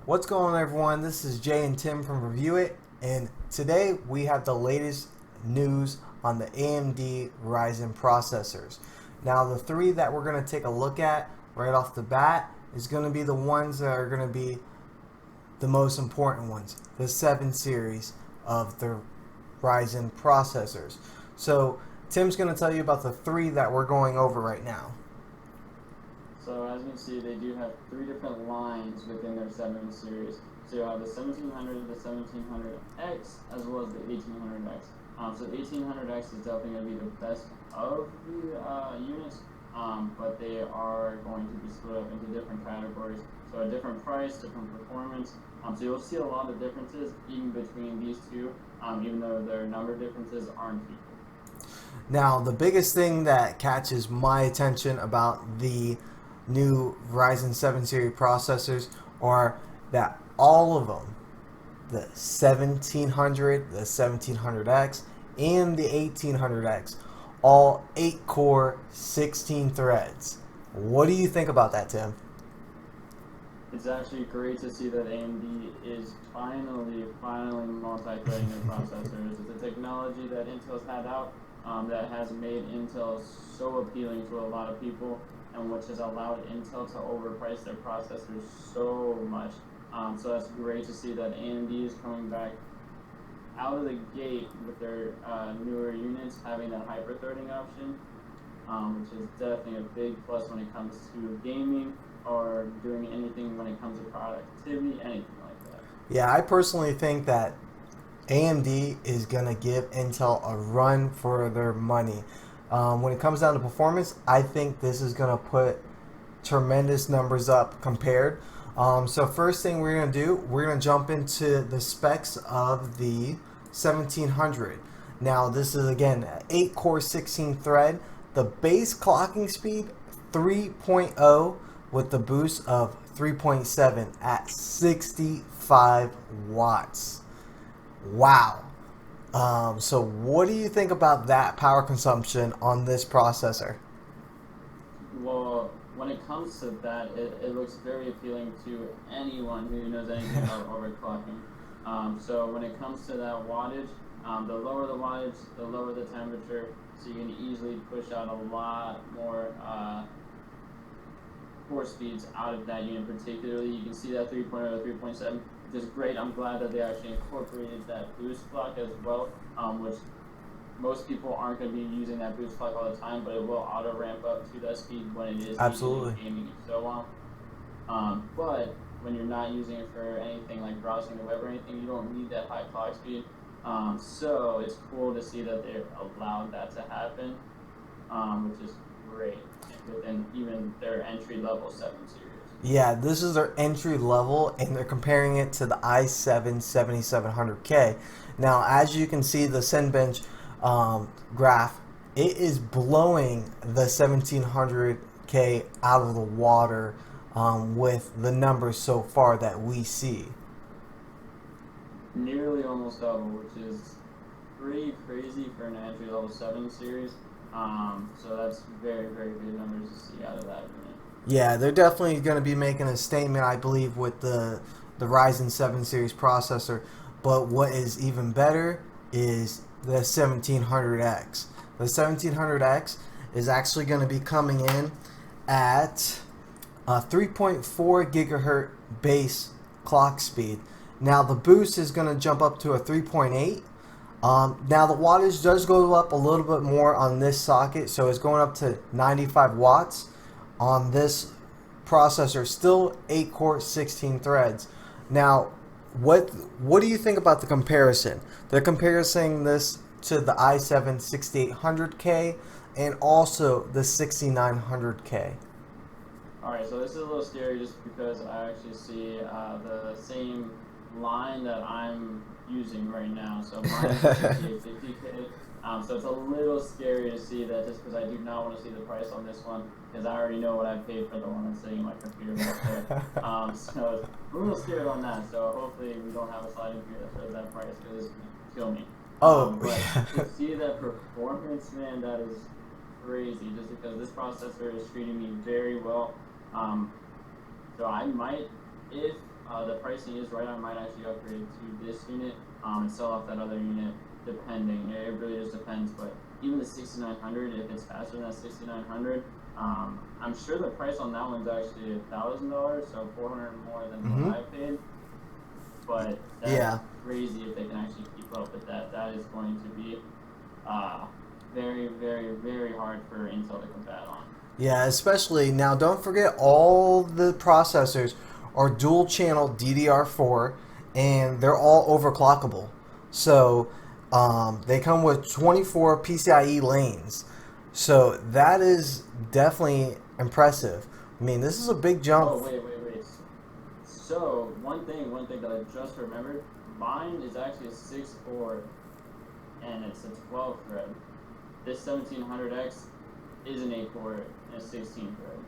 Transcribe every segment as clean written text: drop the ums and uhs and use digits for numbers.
What's going on, everyone? This is Jay and Tim from Review It, and today we have the latest news on the AMD Ryzen processors. Now, the three that we're going to take a look at right off the bat is going to be the ones that are going to be the most important ones, the 7 series of the Ryzen processors. So, Tim's going to tell you about the three that we're going over right now. So as you can see, they do have three different lines within their 7 series. So you have the 1700, the 1700X, as well as the 1800X. So the 1800X is definitely going to be the best of the units, but they are going to be split up into different categories. So a different price, different performance. So you'll see a lot of differences even between these two, even though their number differences aren't equal. Now, the biggest thing that catches my attention about the new Ryzen 7 series processors are that all of them, the 1700, the 1700X, and the 1800X, all 8-core, 16 threads. What do you think about that, Tim? It's actually great to see that AMD is finally multi-threading their processors. It's a technology that Intel's had out that has made Intel so appealing to a lot of people, and which has allowed Intel to overprice their processors so much. So that's great to see that AMD is coming back out of the gate with their newer units having that hyper-threading option, which is definitely a big plus when it comes to gaming or doing anything when it comes to productivity, anything like that. Yeah, I personally think that AMD is going to give Intel a run for their money. When it comes down to performance, I think this is going to put tremendous numbers up compared. So first thing we're going to do, we're going to jump into the specs of the 1700. Now this is again 8-core 16 thread. The base clocking speed 3.0 with the boost of 3.7 at 65 watts. Wow. So what do you think about that power consumption on this processor? Well, when it comes to that, it looks very appealing to anyone who knows anything about overclocking. So when it comes to that wattage, the lower the wattage, the lower the temperature, so you can easily push out a lot more core speeds out of that unit. Particularly, you can see that 3.0 to 3.7, which is great. I'm glad that they actually incorporated that boost clock as well, which most people aren't going to be using that boost clock all the time, but it will auto ramp up to that speed when it is Absolutely. gaming and so on. But when you're not using it for anything like browsing the web or anything, you don't need that high clock speed. So it's cool to see that they allowed that to happen, which is great within even their entry-level 7 series. Yeah, this is their entry level, and they're comparing it to the i7 7700K. Now, as you can see, the Cinebench graph, it is blowing the 1700K out of the water with the numbers so far that we see. Nearly almost double, which is pretty crazy for an entry-level 7 series. So that's very good numbers to see out of that unit. Yeah, they're definitely going to be making a statement, I believe, with the Ryzen 7 series processor. But what is even better is the 1700X. The 1700X is actually going to be coming in at a 3.4 gigahertz base clock speed. Now the boost is going to jump up to a 3.8. Now the wattage does go up a little bit more on this socket, so it's going up to 95 watts on this processor. Still 8-core 16 threads. Now what do you think about the comparison? They're comparing this to the i7 6800K and also the 6900K. Alright, so this is a little scary just because I actually see the same line that I'm using right now. So mine is 5850K. So it's a little scary to see that just because I do not want to see the price on this one, because I already know what I paid for the one that's sitting in my computer right there. So I'm a little scared on that. So hopefully we don't have a sliding computer that shows that price, because it's going to kill me. But to see that performance, man, that is crazy. Just because this processor is treating me very well. So I might, if the pricing is right, I might actually upgrade to this unit and sell off that other unit, depending. It really just depends. But even the 6900, if it's faster than that 6900, I'm sure the price on that one's actually $1,000, so $400 more than what I paid. But that's crazy if they can actually keep up with that. That is going to be very, very, very hard for Intel to combat on. Yeah, especially now. Don't forget all the processors are dual channel DDR4, and they're all overclockable. So they come with 24 PCIe lanes. So that is definitely impressive. I mean, this is a big jump. Oh, wait. So one thing that I just remembered, mine is actually a 6-core, and it's a 12 thread. This 1700X is an 8-core and a 16 thread.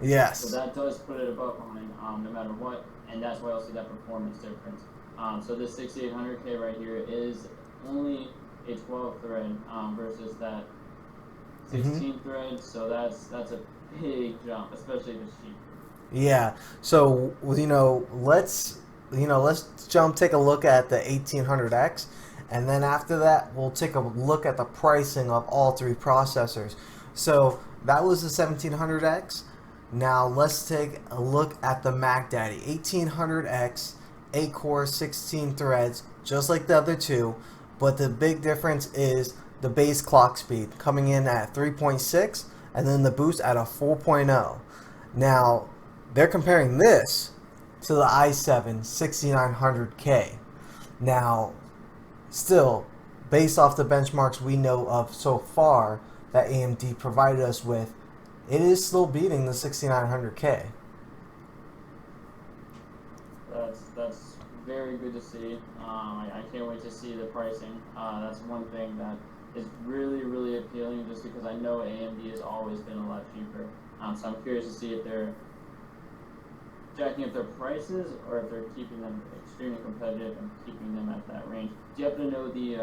Yes. So that does put it above mine, no matter what, and that's why I'll see that performance difference. So this 6800K right here is only a 12 thread versus that 16 thread. So that's a big jump, especially if it's cheap. Yeah. So let's take a look at the 1800X, and then after that we'll take a look at the pricing of all three processors. So that was the 1700X. Now let's take a look at the Mac Daddy 1800X, 8-core, 16 threads, just like the other two, but the big difference is the base clock speed coming in at 3.6 and then the boost at a 4.0. Now they're comparing this to the i7 6900K. Now, still, based off the benchmarks we know of so far that AMD provided us with, it is still beating the 6900K. That's very good to see. I can't wait to see the pricing. That's one thing that is really, really appealing, just because I know AMD has always been a lot cheaper. So I'm curious to see if they're jacking up their prices or if they're keeping them extremely competitive and keeping them at that range. Do you happen to know the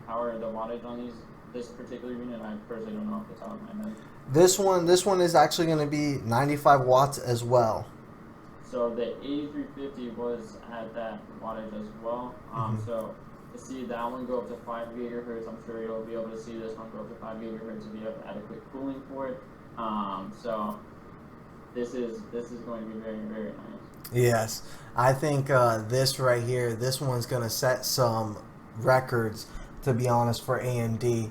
power, the wattage on this particular unit? I personally don't know off the top of my head. This one is actually going to be 95 watts as well. So the 8350 was at that wattage as well. So to see that one go up to 5 gigahertz, I'm sure you'll be able to see this one go up to 5 gigahertz and be have adequate cooling for it. So this is going to be very, very nice. Yes, I think this right here, this one's going to set some records, to be honest, for AMD,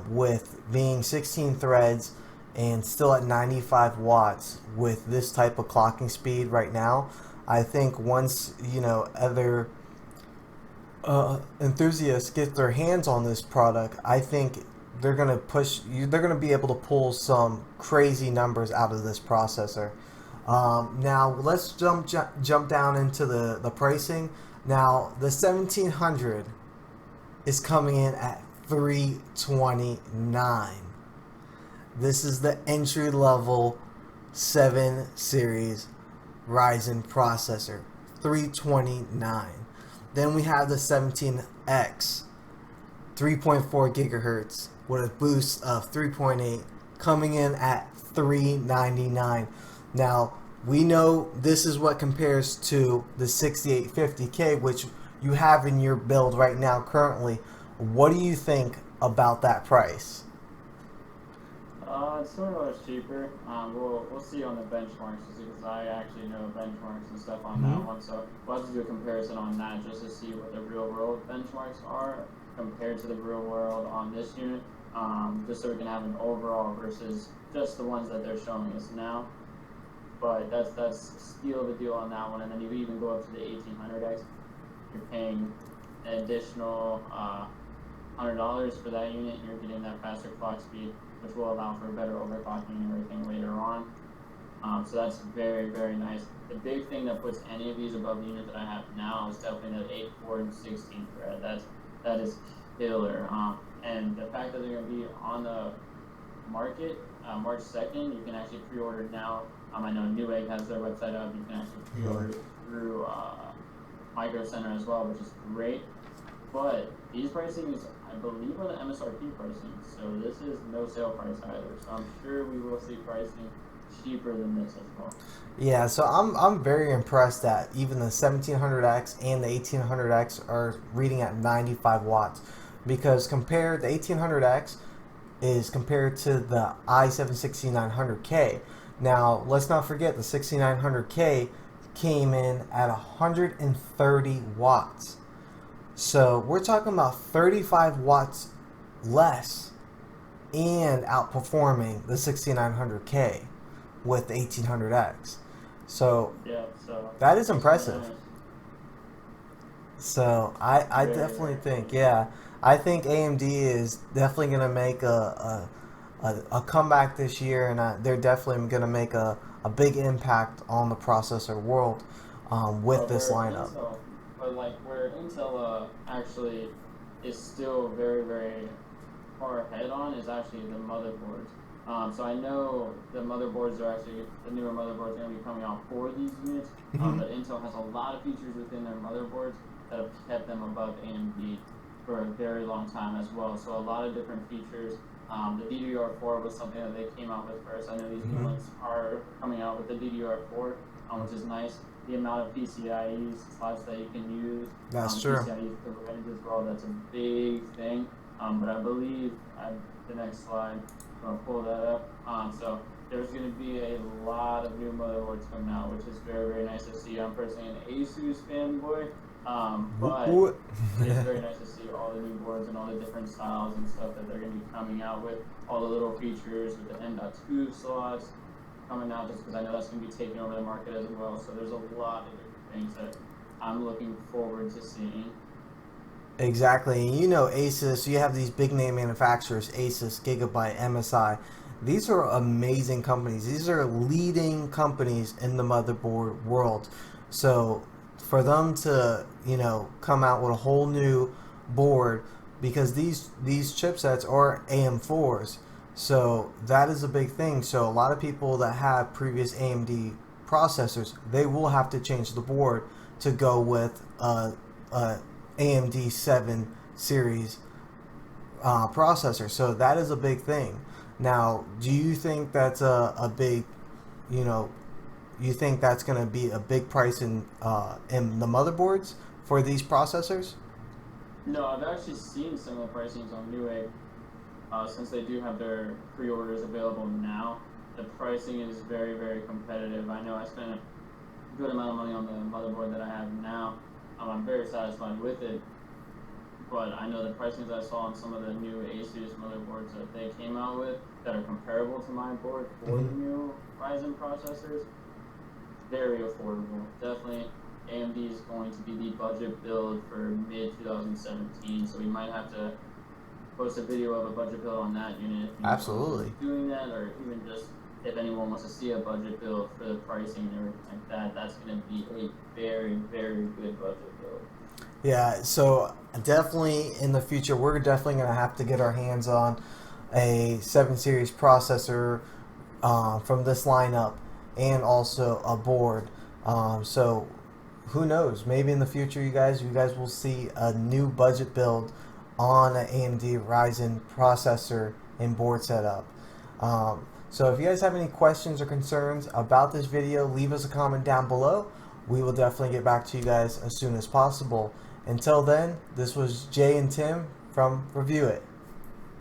with being 16 threads and still at 95 watts with this type of clocking speed right now. I think once other enthusiasts get their hands on this product, I think they're going to be able to pull some crazy numbers out of this processor. Now let's jump down into the pricing. Now the 1700 is coming in at $329. This is the entry level 7 series Ryzen processor, $329. Then we have the 17X, 3.4 gigahertz with a boost of 3.8, coming in at $399. Now we know this is what compares to the 6850K, which you have in your build right now currently. What do you think about that price? It's $20 cheaper. We'll see on the benchmarks, because I actually know benchmarks and stuff on that one. So we'll have to do a comparison on that just to see what the real world benchmarks are compared to the real world on this unit. Just so we can have an overall versus just the ones that they're showing us now. But that's steal of a deal on that one. And then you even go up to the 1800X. You're paying an additional $100 for that unit. You're getting that faster clock speed, which will allow for better overclocking and everything later on. So that's very, very nice. The big thing that puts any of these above the unit that I have now is definitely that 8-core and 16 thread. That is killer. And the fact that they're going to be on the market March 2nd, you can actually pre-order now. I know Newegg has their website up. You can actually pre-order through Micro Center as well, which is great. But these pricings, I believe, are the MSRP pricing. So this is no sale price either. So I'm sure we will see pricing cheaper than this as well. Yeah, so I'm very impressed that even the 1700X and the 1800X are reading at 95 watts, because compared the 1800X is compared to the i7-6900K. Now, let's not forget the 6900K came in at 130 watts. So we're talking about 35 watts less and outperforming the 6900K with the 1800X. So Yeah, so that is impressive. nice. So I Very, definitely very think, cool. yeah, I think AMD is definitely going to make a comeback this year, and they're definitely going to make a big impact on the processor world with But this where lineup. Intel, but like where Intel actually is still very, very far ahead on is actually the motherboards. So I know the motherboards are actually, the newer motherboards are going to be coming out for these units, Mhm. but Intel has a lot of features within their motherboards that have kept them above AMD for a very long time as well. So a lot of different features. The DDR4 was something that they came out with first. I know these new Mhm. ones are coming out with the DDR4, which is nice. The amount of PCIe slots that you can use, That's true. PCIe threads as well. That's a big thing. But I believe the next slide, I'm gonna pull that up. So there's going to be a lot of new motherboards coming out, which is very, very nice to see. I'm personally an Asus fanboy, Whoop, but whoop. it's very nice to see all the new boards and all the different styles and stuff that they're going to be coming out with. All the little features with the M.2 slots coming out, just because I know that's going to be taking over the market as well. So there's a lot of different things that I'm looking forward to seeing. Exactly. And you know, Asus, you have these big name manufacturers, Asus, Gigabyte, MSI. These are amazing companies. These are leading companies in the motherboard world. So for them to, come out with a whole new board, because these chipsets are AM4s. So that is a big thing. So a lot of people that have previous AMD processors, they will have to change the board to go with a AMD 7 series processor. So that is a big thing. Now, do you think that's a big, you know, you think that's going to be a big price in the motherboards for these processors? No, I've actually seen some of the pricings on Newegg. Since they do have their pre-orders available now, the pricing is very, very competitive. I know I spent a good amount of money on the motherboard that I have now. I'm very satisfied with it, but I know the pricings I saw on some of the new Asus motherboards that they came out with that are comparable to my board for the new Ryzen processors, very affordable. Definitely, AMD is going to be the budget build for mid 2017, so we might have to post a video of a budget build on that unit if Absolutely. doing that, or even just if anyone wants to see a budget build for the pricing and everything like that. That's going to be a very, very good budget build. Yeah, so definitely in the future, we're definitely going to have to get our hands on a 7 series processor from this lineup, and also a board. So who knows? Maybe in the future, you guys will see a new budget build on an AMD Ryzen processor and board setup. So if you guys have any questions or concerns about this video, leave us a comment down below. We will definitely get back to you guys as soon as possible. Until then, this was Jay and Tim from Review It.